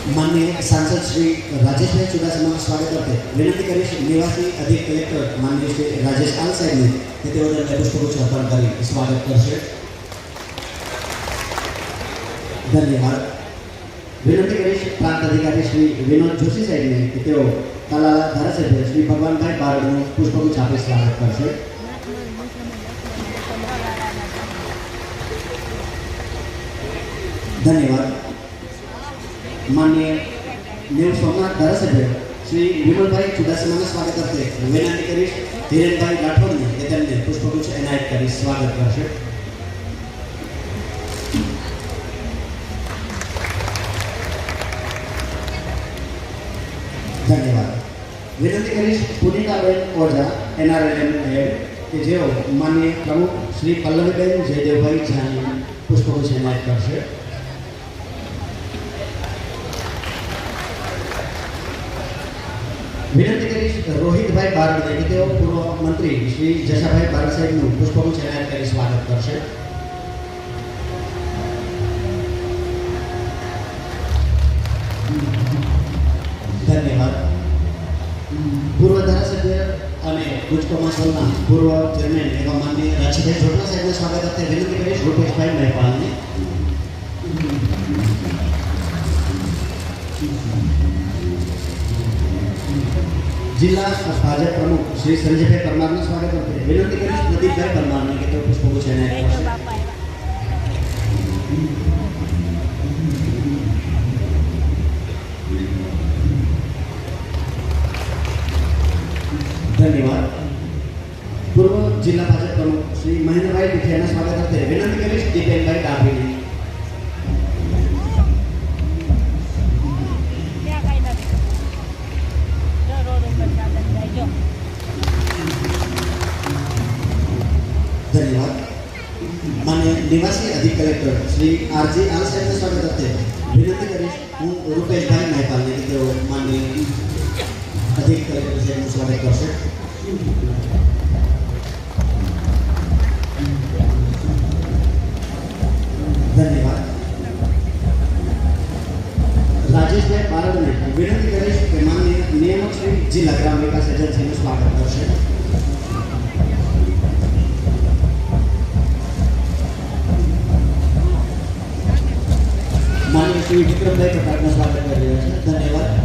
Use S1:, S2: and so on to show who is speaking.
S1: माननीय सांसद श्री राजेश भाई चुडासमा स्वागत करते विनंती करीश निवासी अधिक कलेक्टर माननीय श्री राजेश आल साहेब ने पुष्पगुच्छ अर्पण कर स्वागत करशे। धन्यवाद। विनंती करीश प्रांत अधिकारी श्री विनोद जोशी साहेब ने तालाला धारासभ्य श्री भगवान भाई बारड पुष्पगुच्छ आपी स्वागत करशे। धन्यवाद। माननीय न्यू सोमनाथ धारासभ्य श्री विमल भाई चुडासमा स्वागत करते विनंती करीश हिरेन भाई राठौड़ ने पुष्पगुच्छ एनायत कर स्वागत करशे। धन्यवाद। विनंती करीश पुनीताबेन ओझा NRLM हेड के जेओ माननीय प्रमुख श्री पल्लवीबेन जयदेवभाई जानी पुष्पगुच्छ एनायत करशे। विनंती करीश रोहित भाई बारड ने पूर्व मंत्री श्री जशाभाई बारड साहेब पुष्पगुच्छ एनायत कर स्वागत करशे। धन्यवाद। पूर्व धारासभ्य અને ગુજકોમાસોલના પૂર્વ ચેરમેન એવા માનનીય રાજીભાઈ જોટલા સાહેબને સ્વાગત કરते વિનંતી કરીશ રૂપેશભાઈ મહેપાલને। जिला भाजप प्रमुख श्री संजयभाई परमारને સ્વાગત કરते विनंती કરીશ પ્રદીપભાઈ પરમારને કે તેઓ પુષ્પગુચ્છ એનાયત કરશે। धन्यवाद। पूर्व जिला भाजप प्रमुख श्री महेंद्रभाई टिठियाना स्वागत करते विनंती करीश दीपेनभाई डाभीने। धन्यवाद। माननीय निवासी अधिक कलेक्टर श्री RG आल साहेबने स्वागत करते विनंती करीश हूँ रूपेशभाई મહેપાલને કે તેઓ માનनीय अधिक कलेक्टर साहेबનું स्वागत करशे। धन्यवाद। राजेश भाई बारड ने विनंती करीश के माननीय नियामक श्री जिला ग्राम विकास एजेंसीનું स्वागत करशे। माननीय श्री विक्रमभाई प्रतापનું स्वागत કરી રહ્યા છે। धन्यवाद।